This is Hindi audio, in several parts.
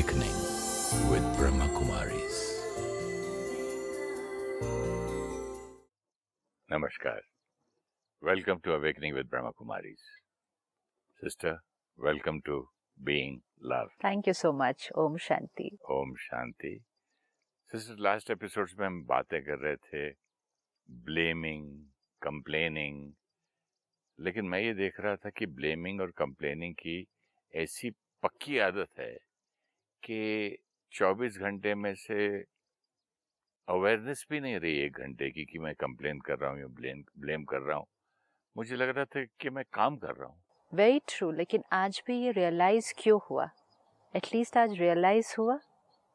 Awakening with Brahma Kumaris. Namaskar. Welcome to Awakening with Brahma Kumaris. Sister, welcome to Being Love. Thank you so much. Om Shanti. Om Shanti. Sister, last episodes में हम बातें कर रहे थे blaming, complaining, लेकिन मैं ये देख रहा था कि blaming और complaining की ऐसी पक्की आदत है कि 24 घंटे में से अवेयरनेस भी नहीं रही 1 घंटे की कि मैं कंप्लेन कर रहा हूँ या ब्लेम कर रहा हूँ. मुझे लग रहा था कि मैं काम कर रहा हूँ. Very true. लेकिन आज भी ये रियलाइज क्यों हुआ? एटलीस्ट आज रियलाइज हुआ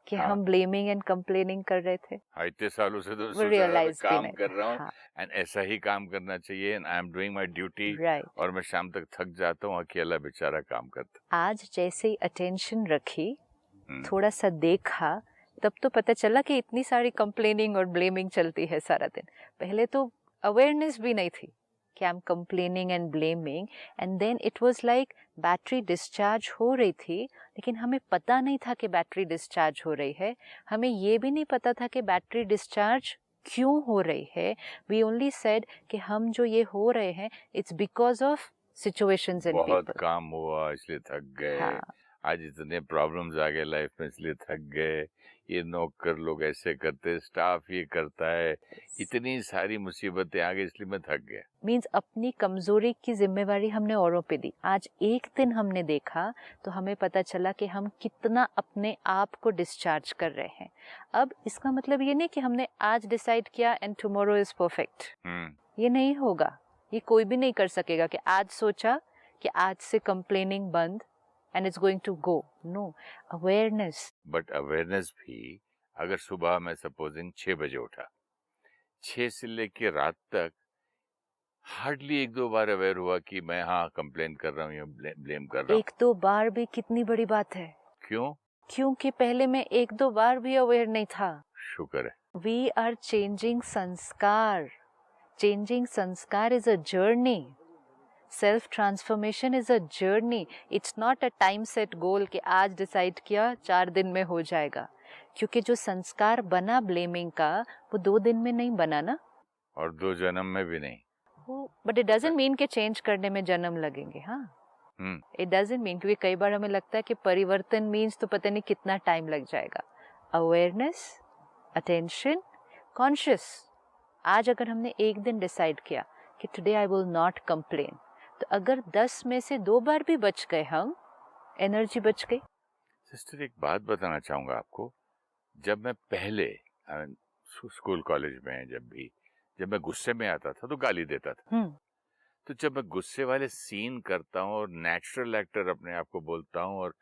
कि हम ब्लेमिंग एंड कंप्लेनिंग कर रहे थे. इतने सालों से तो काम कर रहा हूँ एंड ऐसा ही काम करना चाहिए and I am doing my duty और मैं शाम तक थक जाता हूँ, अकेला बेचारा काम करता. आज जैसे ही अटेंशन रखी, थोड़ा सा देखा, तब तो पता चला कि इतनी सारी कंप्लेनिंग और ब्लेमिंग चलती है सारा दिन. पहले तो अवेयरनेस भी नहीं थी कि I am complaining and blaming, and then it was like battery discharge हो रही थी, लेकिन हमें पता नहीं था कि बैटरी डिस्चार्ज हो रही है. हमें ये भी नहीं पता था कि बैटरी डिस्चार्ज क्यों हो रही है. वी ओनली सेड कि हम जो ये हो रहे हैं it's because of situations and people. बहुत काम हुआ इसलिए थक गए. आज इतने प्रॉब्लम्स आ गए लाइफ में इसलिए थक गए. ये नौकर लोग ऐसे करते, स्टाफ ये करता है, इतनी सारी मुसीबतें आ गई इसलिए मैं थक गया. मीन्स अपनी कमजोरी की जिम्मेवारी हमने औरों पे दी. आज एक दिन हमने देखा तो हमें पता चला कि हम कितना अपने आप को डिस्चार्ज कर रहे हैं. अब इसका मतलब ये नहीं कि हमने आज डिसाइड किया एंड टुमारो इज परफेक्ट. ये नहीं होगा. ये कोई भी नहीं कर सकेगा कि आज सोचा कि आज से कंप्लेनिंग बंद and it's going to go. No, awareness. But awareness भी अगर सुबह मैं सपोजिंग 6 बजे उठा, 6 से लेके रात तक हार्डली 1-2 बार अवेयर हुआ कि मैं कंप्लेन कर रहा हूँ या ब्लेम कर रहा हूँ. 1-2 बार भी कितनी बड़ी बात है. क्यों? क्योंकि पहले मैं 1-2 बार भी अवेयर नहीं था. शुक्र है. We are changing संस्कार. Changing संस्कार is a journey. Self transformation is a journey. It's not a time set goal कि आज डिसाइड किया 4 दिन में हो जाएगा. क्योंकि जो संस्कार बना ब्लेमिंग का वो 2 दिन में नहीं बना ना, और 2 जन्म में भी नहीं. बट इट डजंट मीन कि चेंज करने में जन्म लगेंगे. इट डजंट मीन, क्योंकि कई बार हमें लगता है कि परिवर्तन मीन्स तो पता नहीं कितना टाइम लग जाएगा. Awareness, attention, conscious. आज अगर हमने एक दिन डिसाइड किया कि today I will not complain, तो अगर 10 में से 2 बार भी बच गए, हम एनर्जी बच गई. सिस्टर, एक बात बताना चाहूंगा आपको. जब मैं पहले स्कूल कॉलेज में जब मैं गुस्से में आता था तो गाली देता था. तो जब मैं गुस्से वाले सीन करता हूँ और नेचुरल एक्टर अपने आप को बोलता हूँ और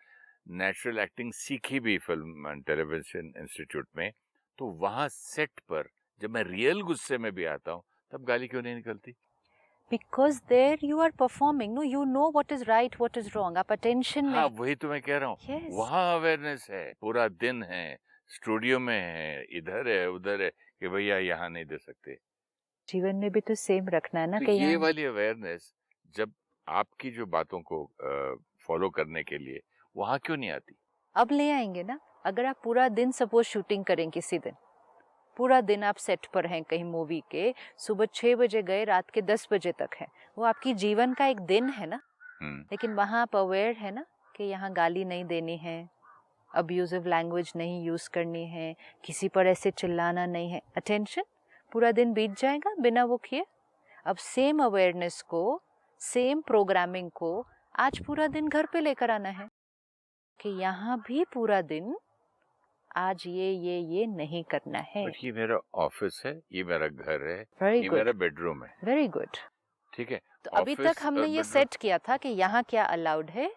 नेचुरल एक्टिंग सीखी भी फिल्म टेलीविजन इंस्टीट्यूट में, तो वहां सेट पर जब मैं रियल गुस्से में भी आता हूँ तब गाली क्यों नहीं निकलती? Because there you are performing, no, you know what is right, what is wrong. आप attention में. वही तो मैं कह रहा हूँ. Yes. वहाँ अवेयरनेस है, पूरा दिन है, स्टूडियो में है, इधर है, उधर है, कि भैया यहाँ नहीं दे सकते. जीवन में भी तो सेम रखना है ना. तो ये वाली अवेयरनेस जब आपकी जो बातों को फॉलो करने के लिए वहाँ क्यों नहीं आती? अब ले आएंगे ना. अगर आप पूरा दिन सपोज शूटिंग करें, किसी दिन पूरा दिन आप सेट पर हैं कहीं मूवी के, सुबह 6 बजे गए, रात के 10 बजे तक है, वो आपकी जीवन का एक दिन है ना. लेकिन वहाँ आप अवेयर है ना कि यहाँ गाली नहीं देनी है, अब्यूजिव लैंग्वेज नहीं यूज करनी है, किसी पर ऐसे चिल्लाना नहीं है. अटेंशन, पूरा दिन बीत जाएगा बिना वो किए. अब सेम अवेयरनेस को, सेम प्रोग्रामिंग को आज पूरा दिन घर पे लेकर आना है कि यहाँ भी पूरा दिन आज ये नहीं करना है. बट ये मेरा ऑफिस है, ये मेरा घर है, ये मेरा बेडरूम है. Very good. ठीक है. तो अभी तक हमने ये सेट किया था कि यहाँ क्या अलाउड है,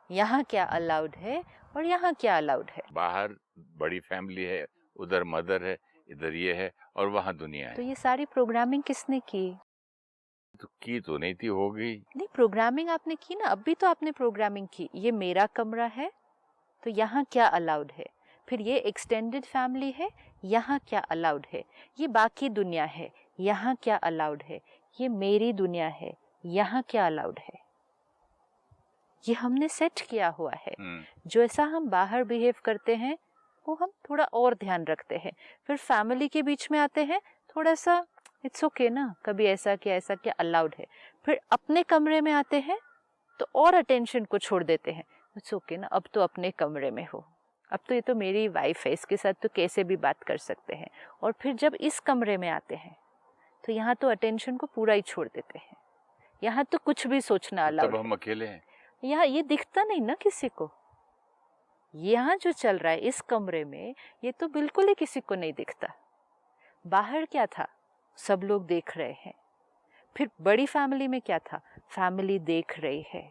यहाँ क्या अलाउड है और यहाँ क्या अलाउड है. बाहर बड़ी फैमिली है, उधर मदर है, इधर ये है और वहाँ दुनिया है. तो ये सारी प्रोग्रामिंग किसने की? तो की तो नहीं थी, हो गई. नहीं, प्रोग्रामिंग आपने की ना. अभी तो आपने प्रोग्रामिंग की. ये मेरा कमरा है तो यहाँ क्या अलाउड है. फिर ये एक्सटेंडेड फैमिली है, यहाँ क्या अलाउड है. ये बाकी दुनिया है, यहाँ क्या अलाउड है. ये मेरी दुनिया है, यहाँ क्या अलाउड है. ये हमने सेट किया हुआ है। जो ऐसा हम बाहर बिहेव करते हैं वो हम थोड़ा और ध्यान रखते हैं। फिर फैमिली के बीच में आते हैं, थोड़ा सा इट्स ओके ना, कभी ऐसा क्या अलाउड है। फिर अपने कमरे में आते हैं तो और अटेंशन को छोड़ देते हैं, इट्स ओके ना, अब तो अपने कमरे में हो, अब तो ये तो मेरी वाइफ है, इसके साथ तो कैसे भी बात कर सकते हैं। और फिर जब इस कमरे में आते हैं तो यहाँ तो अटेंशन को पूरा ही छोड़ देते हैं, यहाँ तो कुछ भी सोचना अलाउड है। हम अकेले हैं, यहाँ ये दिखता नहीं ना किसी को। यहाँ जो चल रहा है इस कमरे में ये तो बिल्कुल ही किसी को नहीं दिखता। बाहर क्या था, सब लोग देख रहे हैं। फिर बड़ी फैमिली में क्या था, फैमिली देख रही है।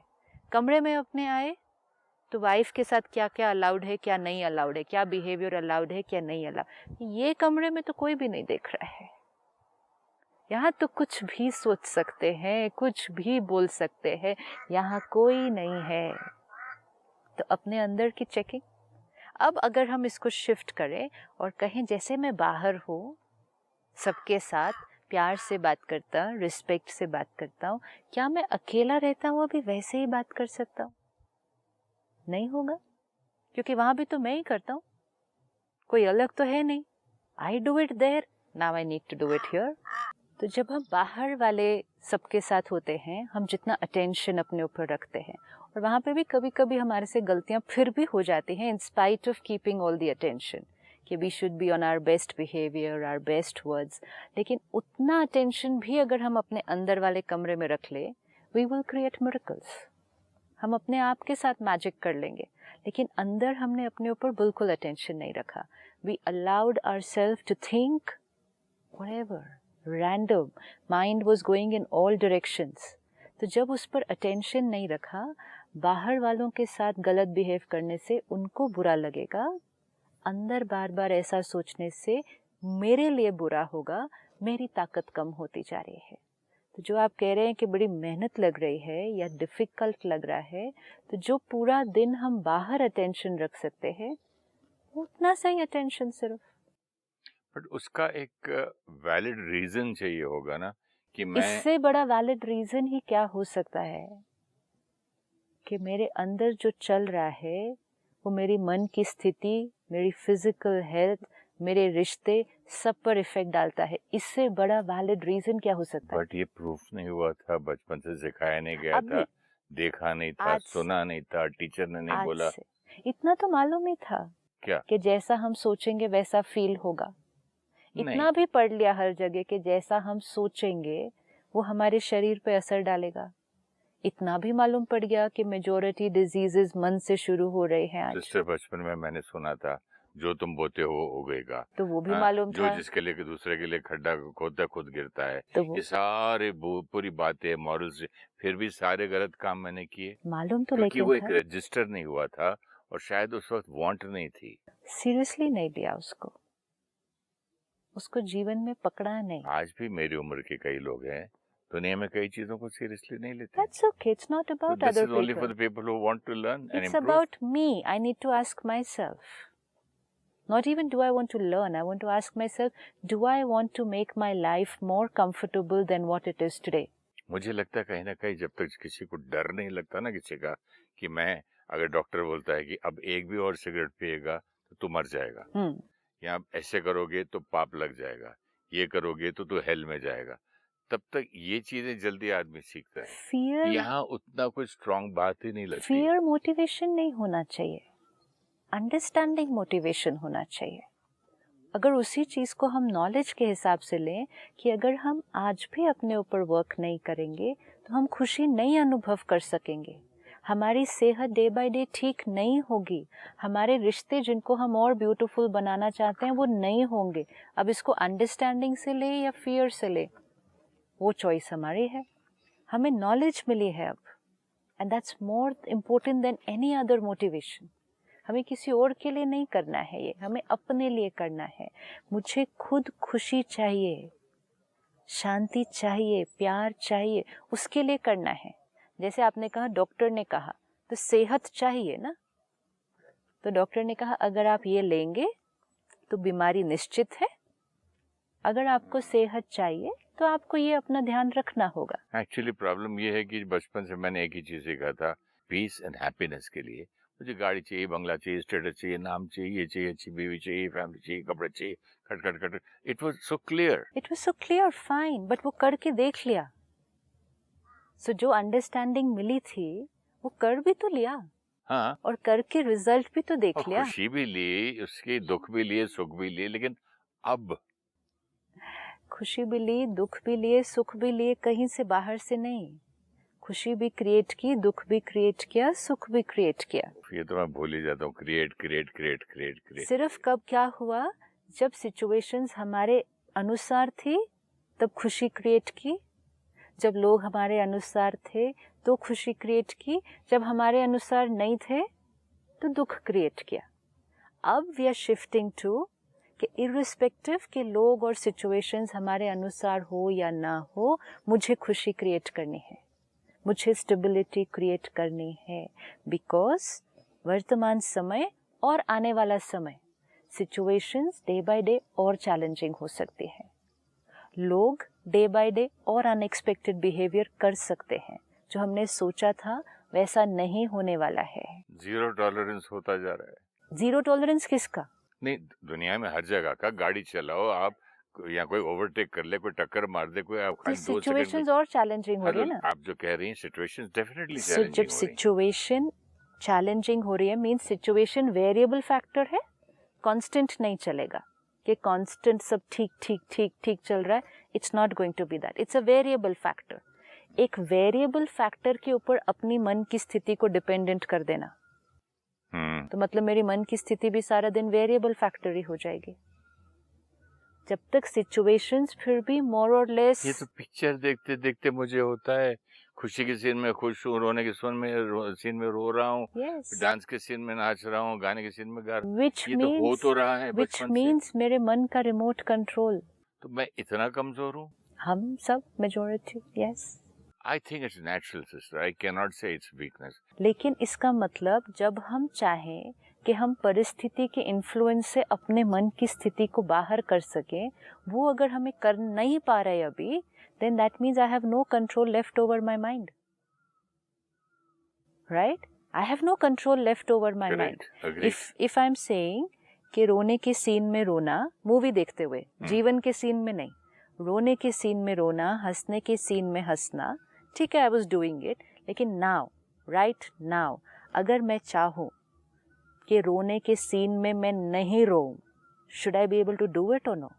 कमरे में अपने आए तो वाइफ के साथ क्या क्या अलाउड है, क्या नहीं अलाउड है, क्या बिहेवियर अलाउड है, क्या नहीं अलाउड। ये कमरे में तो कोई भी नहीं देख रहा है। यहाँ तो कुछ भी सोच सकते हैं, कुछ भी बोल सकते हैं, यहाँ कोई नहीं है। तो अपने अंदर की चेकिंग। अब अगर हम इसको शिफ्ट करें और कहें जैसे मैं बाहर हूँ, सबके साथ प्यार से बात करता हूँ, रिस्पेक्ट से बात करता हूँ, क्या मैं अकेला रहता हूँ अभी वैसे ही बात कर सकता हूँ? नहीं होगा, क्योंकि वहां भी तो मैं ही करता हूँ, कोई अलग तो है नहीं। I do it there, now I need to do it here. तो जब हम बाहर वाले सबके साथ होते हैं, हम जितना अटेंशन अपने ऊपर रखते हैं, और वहाँ पे भी कभी कभी हमारे से गलतियाँ फिर भी हो जाती हैं, in spite of keeping all the attention कि we should be on our best behaviour, our best words. लेकिन उतना अटेंशन भी अगर हम अपने अंदर वाले कमरे में रख ले, वी विल क्रिएट मिरेकल्स। हम अपने आप के साथ मैजिक कर लेंगे। लेकिन अंदर हमने अपने ऊपर बिल्कुल अटेंशन नहीं रखा। We allowed ourselves to think whatever, random, mind was going in all directions. तो जब उस पर अटेंशन नहीं रखा, बाहर वालों के साथ गलत बिहेव करने से उनको बुरा लगेगा, अंदर बार बार ऐसा सोचने से मेरे लिए बुरा होगा, मेरी ताकत कम होती जा रही है। तो जो आप कह रहे हैं कि बड़ी मेहनत लग रही है या डिफिकल्ट लग रहा है, तो जो पूरा दिन हम बाहर अटेंशन रख सकते हैं, उतना सही अटेंशन सिर्फ। बट उसका एक वैलिड रीजन चाहिए होगा ना कि मैं, इससे बड़ा वैलिड रीजन ही क्या हो सकता है कि मेरे अंदर जो चल रहा है वो मेरी मन की स्थिति, मेरी फिजिकल हेल्थ, मेरे रिश्ते सब पर इफेक्ट डालता है। इससे बड़ा वैलिड रीजन क्या हो सकता है? बट ये प्रूफ नहीं हुआ था, बचपन से सिखाया नहीं गया था, देखा नहीं था, सुना नहीं था, टीचर ने नहीं बोला। इतना तो मालूम ही था क्या कि जैसा हम सोचेंगे वैसा फील होगा। इतना भी पढ़ लिया हर जगह कि जैसा हम सोचेंगे वो हमारे शरीर पे असर डालेगा। इतना भी मालूम पड़ गया कि मेजॉरिटी डिजीजेस मन से शुरू हो रहे हैं आज। सिस्टर, बचपन में मैंने सुना था जो तुम बोते हो उगेगा, तो वो भी मालूम जो था। जिसके लिए दूसरे के लिए खड्डा खोदता खुद गिरता है। तो ये सारे पूरी बातें मॉरल्स, फिर भी सारे गलत काम मैंने किए। मालूम तो, क्योंकि लेकिन वो एक रजिस्टर नहीं हुआ था और शायद उस वक्त वांट नहीं थी। सीरियसली नहीं लिया उसको जीवन में पकड़ा नहीं। आज भी मेरी उम्र के कई लोग हैं, दुनिया में कई चीजों को सीरियसली नहीं लेते। That's okay. It's not about other people. Only for the people who want to learn and It's improve. about me. I need to ask myself. Not even do I want to learn. I want to ask myself, do I want to make my life more comfortable than what it is today? मुझे लगता है कहीं ना कहीं जब तक किसी को डर नहीं लगता ना किसी का, कि मैं, अगर डॉक्टर बोलता है कि अब एक भी और सिगरेट पिएगा तो तू मर जाएगा, या ऐसे करोगे तो पाप लग जाएगा, ये करोगे तो तू हेल में जाएगा, तब तक ये चीजें जल्दी आदमी सीखता है। Fear, यहाँ उतना कोई स्ट्रॉन्ग बात ही नहीं लगती। Fear मोटिवेशन नहीं होना चाहिए, अंडरस्टैंडिंग मोटिवेशन होना चाहिए। अगर उसी चीज को हम नॉलेज के हिसाब से लें कि अगर हम आज भी अपने ऊपर वर्क नहीं करेंगे तो हम खुशी नहीं अनुभव कर सकेंगे, हमारी सेहत डे बाय डे ठीक नहीं होगी, हमारे रिश्ते जिनको हम और ब्यूटीफुल बनाना चाहते हैं वो नहीं होंगे। अब इसको अंडरस्टैंडिंग से ले या फियर से ले, वो चॉइस हमारी है। हमें नॉलेज मिली है अब, and that's more important then any other motivation. हमें किसी और के लिए नहीं करना है, ये हमें अपने लिए करना है। मुझे खुद खुशी चाहिए, शांति चाहिए, प्यार चाहिए, उसके लिए करना है। जैसे आपने कहा, डॉक्टर ने कहा, तो सेहत चाहिए ना, तो डॉक्टर ने कहा अगर आप ये लेंगे तो बीमारी निश्चित है। अगर आपको सेहत चाहिए तो आपको ये अपना ध्यान रखना होगा। एक्चुअली प्रॉब्लम ये है कि बचपन से मैंने एक ही चीज सीखा था पीस एंड हैप्पीनेस के लिए मुझे गाड़ी चाहिए, बंगला चाहिए, स्टेटस चाहिए, नाम चाहिए, ये चाहिए, अच्छी बीवी चाहिए, फैमिली चाहिए, कपड़े चाहिए, खट खट खट। It was so clear. It was so clear, fine, but वो करके देख लिया। सो जो अंडरस्टैंडिंग मिली थी वो कर भी तो लिया, हाँ, और करके रिजल्ट भी तो देख और लिया। खुशी भी ली, उसके दुख भी लिए, सुख भी लिए, लेकिन अब खुशी भी ली, दुख भी लिए, सुख भी लिए, कहीं से बाहर से नहीं। खुशी भी क्रिएट की, दुख भी क्रिएट किया, सुख भी क्रिएट किया। ये तो मैं भूल ही जाता हूँ, create create create create create. सिर्फ कब क्या हुआ, जब सिचुएशंस हमारे अनुसार थी तब खुशी क्रिएट की, जब लोग हमारे अनुसार थे तो खुशी क्रिएट की, जब हमारे अनुसार नहीं थे तो दुख क्रिएट किया। अब वी आर शिफ्टिंग टू कि इर्रिस्पेक्टिव के लोग और सिचुएशंस हमारे अनुसार हो या ना हो, मुझे खुशी क्रिएट करनी है, मुझे स्टेबिलिटी क्रिएट करनी है। बिकॉज वर्तमान समय और आने वाला समय सिचुएशंस डे बाय डे और चैलेंजिंग हो सकती है। लोग डे बाय डे और अनएक्सपेक्टेड बिहेवियर कर सकते हैं। जो हमने सोचा था वैसा नहीं होने वाला है। जीरो टॉलरेंस होता जा रहा है। जीरो टॉलरेंस किसका? नहीं, दुनिया में हर जगह का, गाड़ी चलाओ आप या कोई ओवरटेक कर ले, कोई टक्कर मार दे, कोई आप तो खाली 2 सेकंड सिचुएशंस में। और चैलेंजिंग हो रही है ना। आप जो कह रही हैं सिचुएशंस डेफिनेटली जब चैलेंजिंग हो रही हैं। सिचुएशन चैलेंजिंग हो रही है मीन्स सिचुएशन वेरिएबल फैक्टर है, कांस्टेंट नहीं चलेगा कि कांस्टेंट सब ठीक ठीक ठीक ठीक चल रहा है। It's not going to be that, it's a variable factor. एक वेरिएबल फैक्टर के ऊपर अपनी मन की स्थिति को डिपेंडेंट कर देना, तो मतलब मेरी मन की स्थिति भी सारा दिन वेरिएबल फैक्टर ही हो जाएगी। जब तक सिचुएशंस फिर भी मोर और लेस। ये तो पिक्चर देखते देखते मुझे होता है, खुशी के सीन में खुश हूँ, रोने के सीन में रो रहा हूँ, yes. डांस के सीन में नाच रहा हूँ, गाने के सीन में गा रहा हूँ। Which ये means, तो हो तो रहा है which बचपन means से। मेरे मन का रिमोट कंट्रोल। तो मैं इतना कमजोर हूँ? हम सब majority, yes. I think it's natural sister, I can not से इट्स वीकनेस। लेकिन इसका मतलब जब हम चाहें कि हम परिस्थिति के इन्फ्लुएंस से अपने मन की स्थिति को बाहर कर सकें, वो अगर हमें कर नहीं पा रहे अभी, then that means I have no control left over my mind. Right? I have no control left over my mind. If I'm saying कि रोने के सीन में रोना, मूवी देखते हुए, जीवन के सीन में नहीं, रोने के सीन में रोना, हंसने के सीन में हंसना, ठीक है, I was doing it, लेकिन now, right now, अगर मैं चाहूँ कि रोने के सीन में मैं नहीं रोऊं, should I be able to do it or no?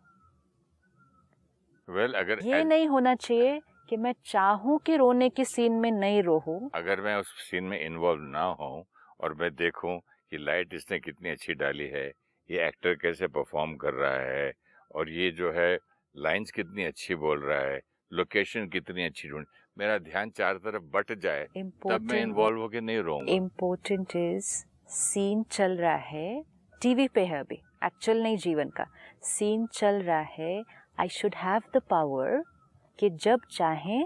Well, अगर ये नहीं होना चाहिए कि मैं चाहूँ कि रोने के सीन में नहीं रोऊं। अगर मैं उस सीन में इन्वॉल्व ना हूँ और मैं देखूं कि लाइट इसने कितनी अच्छी डाली है, ये एक्टर कैसे परफॉर्म कर रहा है, और ये जो है लाइंस कितनी अच्छी बोल रहा है, लोकेशन कितनी अच्छी ढूंढ, मेरा ध्यान चार तरफ बट जाए, तब मैं इन्वॉल्व होके नहीं रहूंगा। इम्पोर्टेंट इज सीन चल रहा है, टीवी पे है अभी, एक्चुअल नहीं जीवन का, सीन चल रहा है। I should have the power कि जब चाहे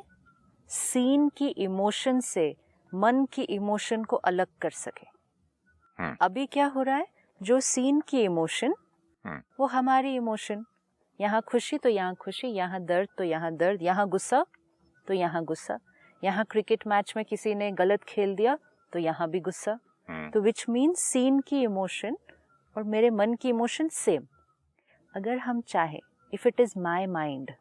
सीन की इमोशन से मन की इमोशन को अलग कर सके। अभी क्या हो रहा है, जो सीन की इमोशन वो हमारी इमोशन, यहाँ खुशी तो यहाँ खुशी, यहाँ दर्द तो यहाँ दर्द, यहाँ गुस्सा तो यहाँ गुस्सा, यहाँ क्रिकेट मैच में किसी ने गलत खेल दिया तो यहाँ भी गुस्सा। तो विच मीन्स सीन की इमोशन और मेरे मन की इमोशन सेम। अगर हम चाहे, if it is my mind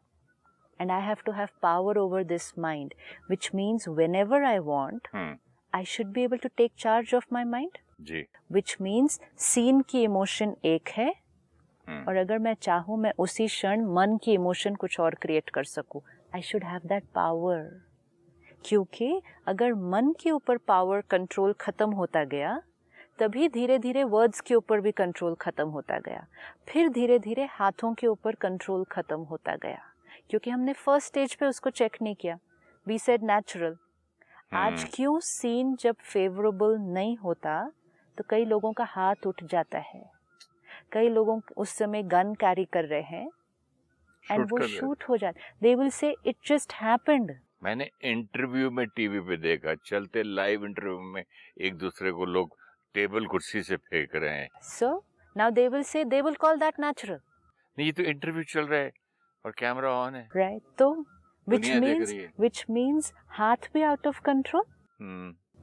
and I have to have power over this mind, which means whenever I want, I should be able to take charge of my mind. जी. Which means scene की emotion एक है, और अगर मैं चाहूँ मैं उसी क्षण मन की emotion कुछ और create कर सकूँ. I should have that power. क्योंकि अगर मन के ऊपर power control खत्म होता गया, तभी धीरे धीरे वर्ड्स के ऊपर भी कंट्रोल खत्म होता गया, फिर धीरे धीरे हाथों के ऊपर कंट्रोल खत्म होता गया, क्योंकि हमने फर्स्ट स्टेज पे उसको चेक नहीं किया। We said natural. आज क्यों सीन जब फेवरेबल नहीं होता तो कई लोगों का हाथ उठ जाता है, कई लोगों उस समय गन कैरी कर रहे हैं एंड वो शूट हो जाता, they will say it just happened. मैंने इंटरव्यू में टीवी पे देखा, चलते लाइव इंटरव्यू में एक दूसरे को लोग टेबल कुर्सी से फेंक रहे हैं। So now they will say, they will call that natural. नहीं, ये तो इंटरव्यू चल रहा है और कैमरा ऑन है, राइट? तो which means हाथ भी out of control,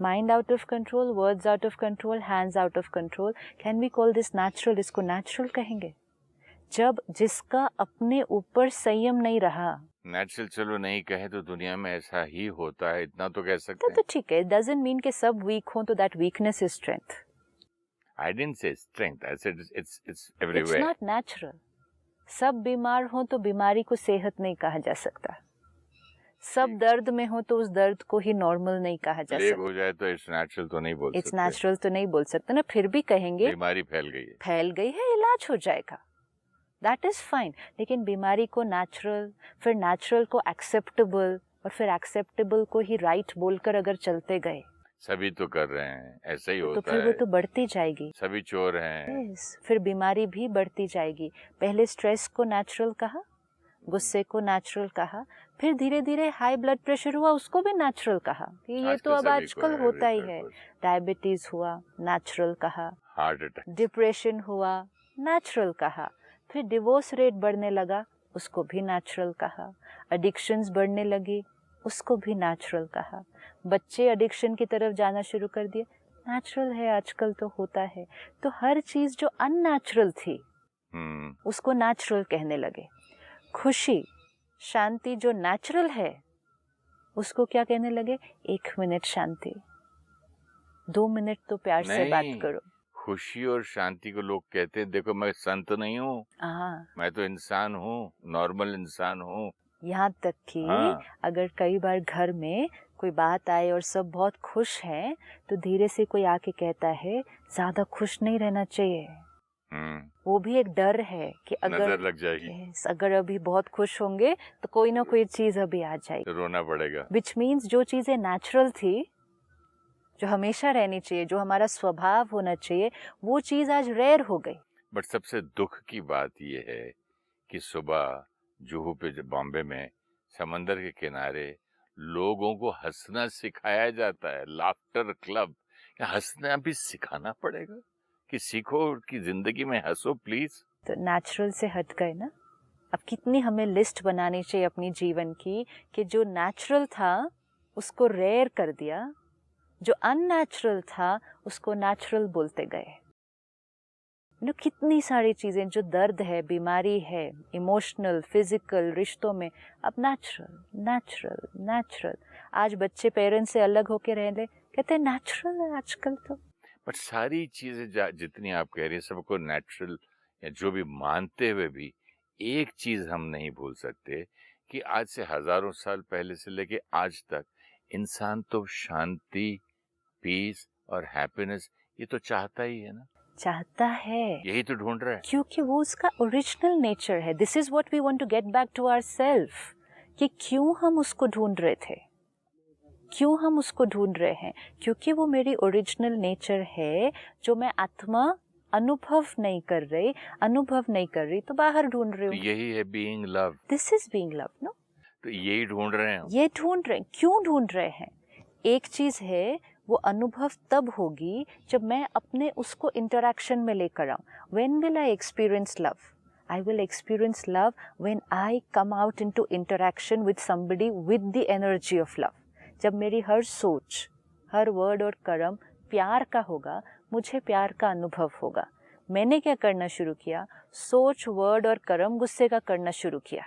Mind out of control, words out of control, hands out of control. Can we call this natural? इसको natural कहेंगे जब जिसका अपने ऊपर संयम नहीं रहा. नेचुरल चलो नहीं कहे तो दुनिया में ऐसा ही होता है, इतना तो कह सकते हैं. तो ठीक है. Doesn't mean कि सब weak हों तो that weakness is strength. I didn't say strength. I said it's everywhere. It's not natural. सब बीमार हों तो बीमारी को सेहत नहीं कहा जा सकता. सब दर्द में हो तो उस दर्द को ही नॉर्मल नहीं कहा जा सकता. हो जाए तो इट्स नेचुरल तो नहीं बोल सकते. इट्स नेचुरल तो नहीं बोल सकते ना. फिर भी कहेंगे बीमारी फैल गई है, इलाज हो जाएगा. That is fine. लेकिन बीमारी को नेचुरल, फिर नेचुरल को एक्सेप्टेबल, और फिर एक्सेप्टेबल को ही राइट बोलकर अगर चलते गए, सभी तो कर रहे हैं, ऐसा ही होता है. तो फिर वो तो बढ़ती जाएगी. सभी चोर हैं. yes, फिर बीमारी भी बढ़ती जाएगी. पहले स्ट्रेस को नेचुरल कहा, गुस्से को नेचुरल कहा, फिर धीरे धीरे हाई ब्लड प्रेशर हुआ, उसको भी नेचुरल कहा कि ये तो अब आजकल होता ही है. डायबिटीज हुआ, नेचुरल कहा. हार्ट अटैक, डिप्रेशन हुआ, नेचुरल कहा. फिर डिवोर्स रेट बढ़ने लगा, उसको भी नेचुरल कहा. एडिक्शंस बढ़ने लगी, उसको भी नेचुरल कहा. बच्चे एडिक्शन की तरफ जाना शुरू कर दिए, नेचुरल है, आजकल तो होता है. तो हर चीज जो अननेचुरल थी उसको नेचुरल कहने लगे. खुशी, शांति जो नेचुरल है उसको क्या कहने लगे? 1 मिनट शांति, 2 मिनट तो प्यार से बात करो. खुशी और शांति को लोग कहते हैं, देखो मैं संत नहीं हूँ, मैं तो इंसान हूँ, नॉर्मल इंसान हूँ. यहाँ तक कि अगर कई बार घर में कोई बात आए और सब बहुत खुश हैं, तो धीरे से कोई आके कहता है ज्यादा खुश नहीं रहना चाहिए. वो भी एक डर है कि अगर नजर लग जाएगी, अगर अभी बहुत खुश होंगे तो कोई ना कोई चीज अभी आ जाएगी, तो रोना पड़ेगा. विच मीन्स जो चीजें नेचुरल थी, जो हमेशा रहनी चाहिए, जो हमारा स्वभाव होना चाहिए, वो चीज आज रेयर हो गई. बट सबसे दुख की बात ये है कि सुबह जुहू पे, बॉम्बे में समंदर के किनारे लोगों को हंसना सिखाया जाता है. Laughter club. हंसना भी सिखाना पड़ेगा कि सीखो कि जिंदगी में हंसो प्लीज. तो नेचुरल से हट गए ना. अब कितनी हमें लिस्ट बनानी चाहिए अपनी जीवन की कि जो नेचुरल था उसको रेयर कर दिया, जो अननेचुरल था उसको नेचुरल बोलते गए. कितनी सारी चीजें, जो दर्द है, बीमारी है, इमोशनल, फिजिकल, रिश्तों में, अब नेचुरल नेचुरल नेचुरल. आज बच्चे पेरेंट्स से अलग होके रह ले, कहते हैं नेचुरल है आजकल तो. बट सारी चीजें जितनी आप कह रही हैं सबको नेचुरल या जो भी मानते हुए भी एक चीज हम नहीं भूल सकते कि आज से हजारों साल पहले से लेके आज तक इंसान तो शांति, पीस और हैप्पीनेस ये तो चाहता ही है ना. चाहता है, यही तो ढूंढ रहा है, क्योंकि वो उसका ओरिजिनल नेचर है. This is what we want to get back to ourselves. कि क्यों हम उसको ढूंढ रहे थे, क्यों हम उसको ढूंढ रहे हैं? क्योंकि वो मेरी ओरिजिनल नेचर है, जो मैं आत्मा अनुभव नहीं कर रही तो बाहर ढूंढ रही हूँ. तो यही है being love. This is being love. No, तो यही ढूंढ रहे हैं, ये ढूंढ रहे हैं. क्यों ढूंढ रहे हैं? एक चीज है, वो अनुभव तब होगी जब मैं अपने उसको इंटरैक्शन में लेकर आऊं. When will I experience love? I will experience love when I come out into interaction with somebody with the energy of love. जब मेरी हर सोच, हर वर्ड और कर्म प्यार का होगा, मुझे प्यार का अनुभव होगा. मैंने क्या करना शुरू किया? सोच, वर्ड और कर्म गुस्से का करना शुरू किया,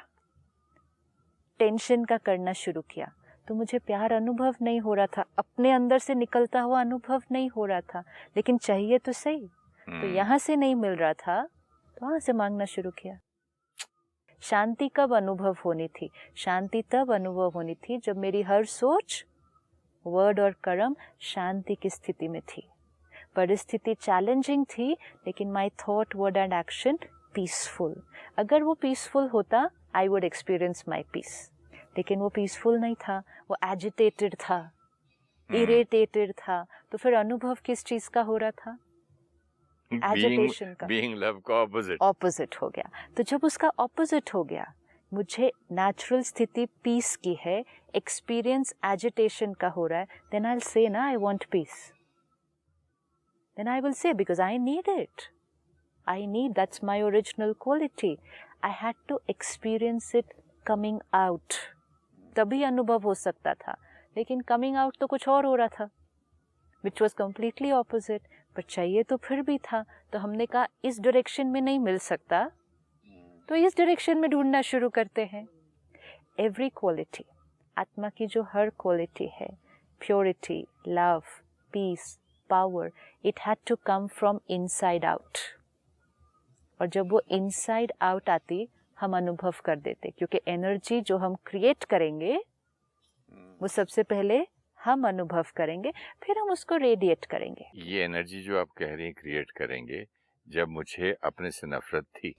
टेंशन का करना शुरू किया, तो मुझे प्यार अनुभव नहीं हो रहा था, अपने अंदर से निकलता हुआ अनुभव नहीं हो रहा था. लेकिन चाहिए तो सही. तो यहाँ से नहीं मिल रहा था तो वहाँ से मांगना शुरू किया. शांति कब अनुभव होनी थी? शांति तब अनुभव होनी थी जब मेरी हर सोच, वर्ड और कर्म शांति की स्थिति में थी. परिस्थिति चैलेंजिंग थी, लेकिन my thought, word and action peaceful. अगर वो पीसफुल होता, I would experience my peace. लेकिन वो पीसफुल नहीं था, वो एजिटेटेड था, इरिटेटेड था. तो फिर अनुभव किस चीज का हो रहा था? एजिटेशन का. बीइंग लव का ऑपोजिट हो गया. तो जब उसका ऑपोजिट हो गया, मुझे नेचुरल स्थिति पीस की है, एक्सपीरियंस एजिटेशन का हो रहा है, देन आई विल से ना, I want peace. Then I will say, because I need it. I need, that's my original quality. I had to experience it coming out. तभी अनुभव हो सकता था. लेकिन कमिंग आउट तो कुछ और हो रहा था. which was completely opposite, पर चाहिए तो फिर भी था, तो हमने कहा इस डायरेक्शन में नहीं मिल सकता, तो इस डायरेक्शन में ढूंढना शुरू करते हैं. एवरी क्वालिटी, आत्मा की जो हर क्वालिटी है, purity, love, peace, power, it had to come from inside out. और जब वो इनसाइड आउट आती, हम अनुभव कर देते, क्योंकि एनर्जी जो हम क्रिएट करेंगे वो सबसे पहले हम अनुभव करेंगे, फिर हम उसको रेडिएट करेंगे. ये एनर्जी जो आप कह रही हैं क्रिएट करेंगे, जब मुझे अपने से नफरत थी,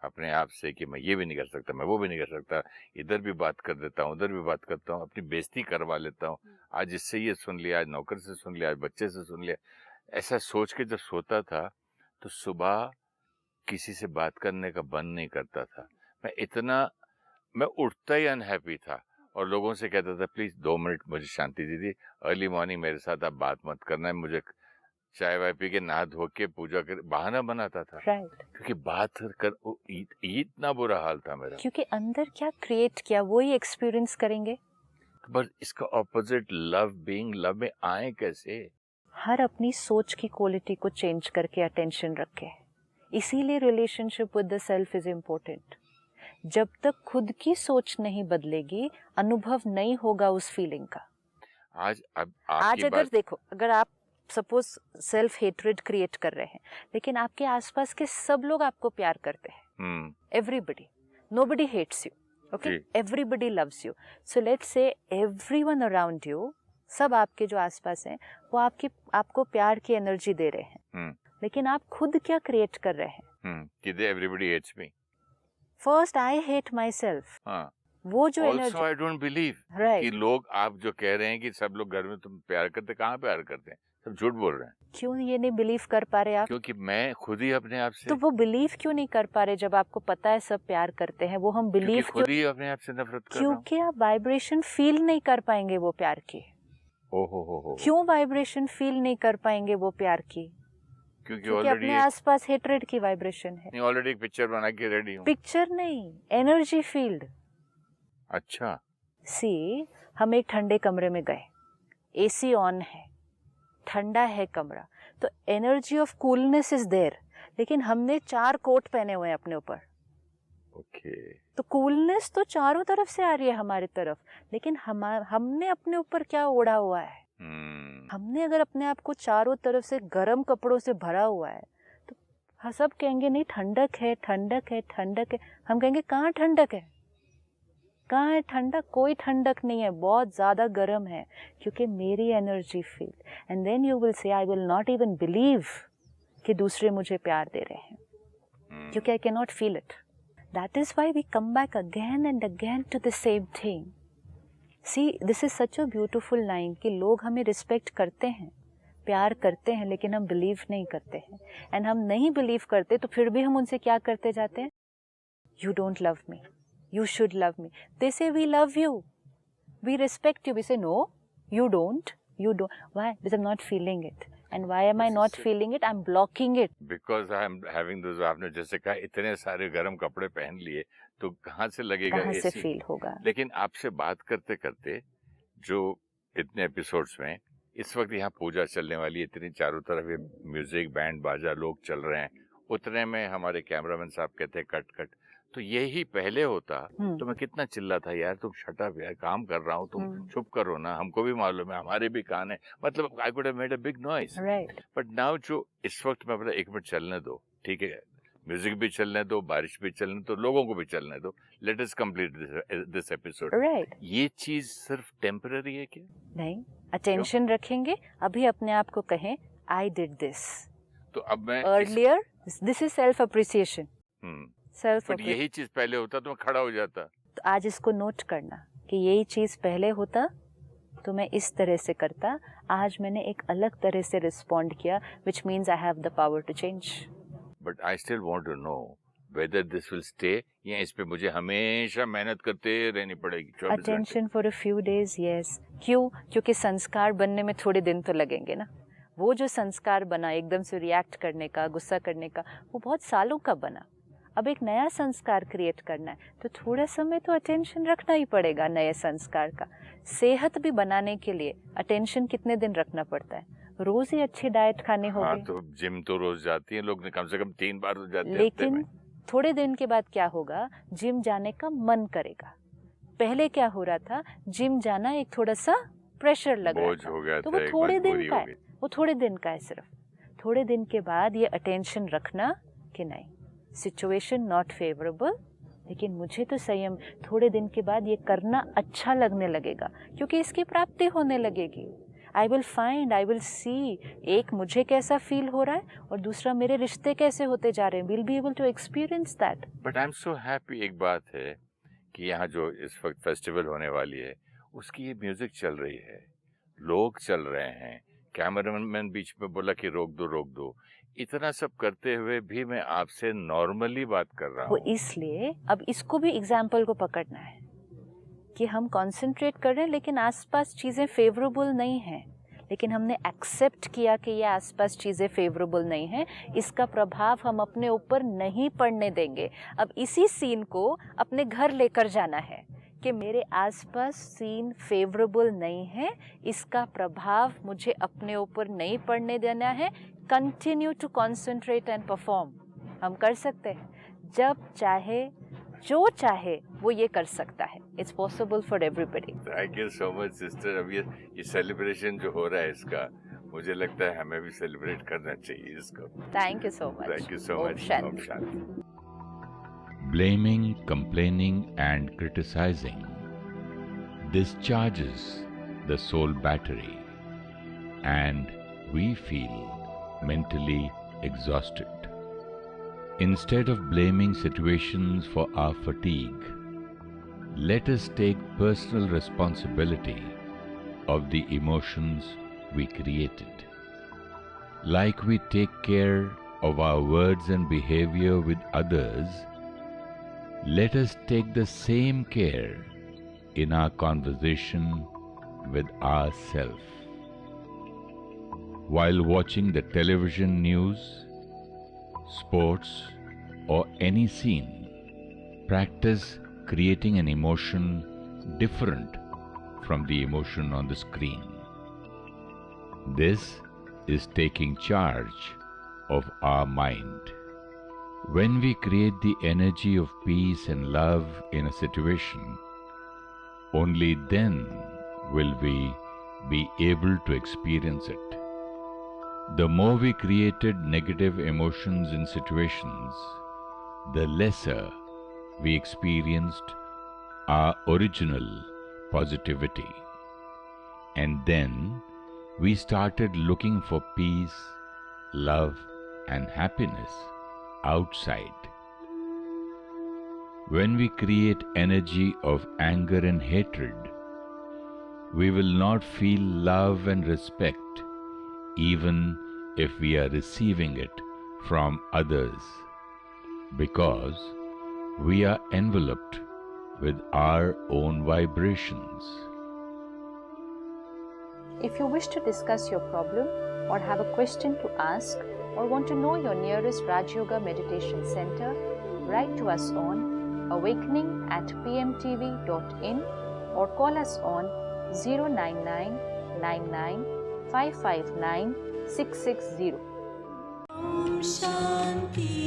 अपने आप से, कि मैं ये भी नहीं कर सकता, मैं वो भी नहीं कर सकता, इधर भी बात कर देता हूँ, उधर भी बात करता हूँ, अपनी बेइज्जती करवा लेता हूँ, आज इससे ये सुन लिया, आज नौकर से सुन लिया, आज बच्चे से सुन लिया, ऐसा सोच के जब सोता था तो सुबह किसी से बात करने का मन नहीं करता था. मैं उठता ही अनहैप्पी था और लोगों से कहता था प्लीज 2 मिनट मुझे शांति दीजिए, अर्ली मॉर्निंग मेरे साथ आप बात मत करना है, मुझे चाय वाय पी के नहा धो के पूजा कर, बहाना बनाता था. क्योंकि बात कर इतना बुरा हाल था मेरा, क्योंकि अंदर क्या क्रिएट किया वो ही एक्सपीरियंस करेंगे. बस इसका ऑपोजिट लव, बीइंग लव में आए कैसे? हर अपनी सोच की क्वालिटी को चेंज करके अटेंशन रखे. इसीलिए relationship with the self is important. जब तक खुद की सोच नहीं बदलेगी, अनुभव नहीं होगा उस फीलिंग का. आज अगर देखो, अगर आप सपोज सेल्फ हेट्रेड क्रिएट कर रहे हैं, लेकिन आपके आसपास के सब लोग आपको प्यार करते हैं, everybody, nobody hates you, okay, everybody loves you. So let's say everyone around you, सब आपके जो आसपास हैं, वो आपको प्यार की एनर्जी दे रहे हैं. लेकिन आप खुद क्या क्रिएट कर रहे हैं? कि everybody hates me. First I hate myself. वो जो एनर्जी, आई डोंट बिलीव कि लोग, आप जो कह रहे हैं कि सब लोग घर में तुम प्यार करते, कहाँ प्यार करते हैं? सब झूठ बोल रहे हैं. क्यों ये नहीं बिलीव कर पा रहे आप? क्योंकि मैं खुद ही अपने आप से. तो वो बिलीव क्यों नहीं कर पा रहे जब आपको पता है सब प्यार करते हैं? वो हम बिलीव खुद ही अपने आप से नफरत कर रहा हूं. क्योंकि आप वाइब्रेशन फील नहीं कर पाएंगे वो प्यार की. हो. क्यों वाइब्रेशन फील नहीं कर पाएंगे वो प्यार की? क्योंकि अपने आसपास हेट्रेड की वाइब्रेशन है. ऑलरेडी एक पिक्चर बना के रेडी हूँ. पिक्चर नहीं, एनर्जी फील्ड. अच्छा. सी, हम एक ठंडे कमरे में गए, एसी ऑन है, ठंडा है कमरा, तो energy of coolness is there, लेकिन हमने 4 कोट पहने हुए हैं अपने ऊपर. ओके. तो कूलनेस तो चारों तरफ से आ रही है हमारी तरफ, लेकिन हमने अपने ऊपर क्या ओढ़ा हुआ है? हमने अगर अपने आप को चारों तरफ से गर्म कपड़ों से भरा हुआ है, तो सब कहेंगे नहीं ठंडक है, ठंडक है, ठंडक है. हम कहेंगे कहाँ ठंडक है, कहाँ है ठंडक? कोई ठंडक नहीं है, बहुत ज़्यादा गर्म है, क्योंकि मेरी energy field. And then you will say I will not even believe कि दूसरे मुझे प्यार दे रहे हैं, क्योंकि I can not feel it. That is why we come back again and again to the same thing. See, this is such a beautiful line कि लोग हमें रिस्पेक्ट करते हैं, प्यार करते हैं, लेकिन हम बिलीव नहीं करते हैं. एंड हम नहीं बिलीव करते तो फिर भी हम उनसे क्या करते जाते हैं? You don't love me, you should love me. They say we love you, we respect you. We say no, you don't. Why? Because I'm not feeling it. And why am I not feeling it? I'm blocking it. Because I'm having those, आपने जैसे कहा, इतने सारे गर्म कपड़े पहन लिए, तो कहाँ से लगेगा? कहाँ से फील होगा? लेकिन आपसे बात करते करते जो इतने एपिसोड्स में, इस वक्त यहाँ पूजा चलने वाली, इतनी चारों तरफ ये म्यूजिक, बैंड बाजा, लोग चल रहे हैं, उतने में हमारे कैमरामैन साहब कहते हैं कट कट. तो यही पहले होता तो मैं कितना चिल्ला था, यार तुम शट अप यार, काम कर रहा हूँ, तुम चुप करो ना, हमको भी मालूम है, हमारे भी कान है. मतलब I could have made a big noise. But now जो इस वक्त मैं बोला 1 मिनट चलने दो, ठीक है, म्यूजिक भी चलने दो, बारिश भी चलने दो, लोगों को भी चलने दो, let us complete this episode. ये चीज सिर्फ टेम्पररी है क्या? नहीं, अटेंशन रखेंगे. अभी अपने आप को कहें आई डिड दिस, तो अब मैं earlier, this is self appreciation. But यही चीज पहले होता तो मैं खड़ा हो जाता. तो आज इसको नोट करना कि यही चीज पहले होता तो मैं इस तरह से करता. आज मैंने एक अलग तरह से रिस्पॉन्ड किया, which means I have the power to change. But I still want to know whether this will stay या इस पे मुझे हमेशा मेहनत करते रहनी पड़ेगी. Attention for a few days, yes. क्यों? क्योंकि संस्कार बनने में थोड़े दिन तो लगेंगे ना. वो जो संस्कार बना एकदम से रिएक्ट करने का, गुस्सा करने का, वो बहुत सालों का बना. अब एक नया संस्कार क्रिएट करना है, तो थोड़ा समय तो अटेंशन रखना ही पड़ेगा नए संस्कार का. सेहत भी बनाने के लिए अटेंशन कितने दिन रखना पड़ता है? रोज ही अच्छी डाइट खाने हाँ, होगी। तो जिम तो रोज जाती हैं लोग, कम से कम 3 बार तो जाते हैं हफ्ते लेकिन में। थोड़े दिन के बाद क्या होगा, जिम जाने का मन करेगा। पहले क्या हो रहा था, जिम जाना एक थोड़ा सा प्रेशर लग रहा बोझ था, हो गया तो था, वो एक थोड़े दिन मजबूरी का हो है, गई। वो थोड़े दिन का है सिर्फ। थोड़े दिन के बाद ये अटेंशन रखना कि नहीं, सिचुएशन नॉट फेवरेबल, लेकिन मुझे तो संयम, थोड़े दिन के बाद ये करना अच्छा लगने लगेगा, क्योंकि इसकी प्राप्ति होने लगेगी। I will find, I will see, एक मुझे कैसा फील हो रहा है और दूसरा मेरे रिश्ते कैसे होते जा रहे हैं। Will be able to experience that. But I am so happy, एक बात है कि यहाँ जो इस वक्त फेस्टिवल होने वाली है उसकी ये म्यूजिक चल रही है, लोग चल रहे हैं, कैमरामैन बीच में बोला कि रोक दो। इतना सब करते हुए भी मैं आपसे नॉर्मली बात कर रहा वो हूँ। इसलिए अब इसको भी एग्जाम्पल को पकड़ना है कि हम कंसंट्रेट कर रहे हैं, लेकिन आसपास चीज़ें फेवरेबल नहीं हैं, लेकिन हमने एक्सेप्ट किया कि ये आसपास चीज़ें फेवरेबल नहीं हैं, इसका प्रभाव हम अपने ऊपर नहीं पड़ने देंगे। अब इसी सीन को अपने घर लेकर जाना है कि मेरे आसपास सीन फेवरेबल नहीं है, इसका प्रभाव मुझे अपने ऊपर नहीं पड़ने देना है। Continue to concentrate and perform. हम कर सकते हैं, जब चाहे जो चाहे वो ये कर सकता है। It's possible for everybody. Thank you so much sister. अब ये सेलिब्रेशन जो हो रहा है इसका, मुझे लगता है हमें भी सेलिब्रेट करना चाहिए इसको। Thank you so much. Thank you so ओम मच। शांति। ओम शांति। Blaming, complaining, and criticizing discharges the soul battery, and we feel mentally exhausted. Instead of blaming situations for our fatigue, let us take personal responsibility of the emotions we created. Like we take care of our words and behavior with others, let us take the same care in our conversation with ourselves. While watching the television news, sports, or any scene, practice creating an emotion different from the emotion on the screen. This is taking charge of our mind. When we create the energy of peace and love in a situation, only then will we be able to experience it. The more we created negative emotions in situations, the lesser we experienced our original positivity. And then we started looking for peace, love, and happiness outside. When we create energy of anger and hatred, we will not feel love and respect, even if we are receiving it from others, because we are enveloped with our own vibrations. If you wish to discuss your problem or have a question to ask or want to know your nearest Raj Yoga Meditation Center, write to us on awakening@pmtv.in or call us on 099 99 559 660. Om Shanti.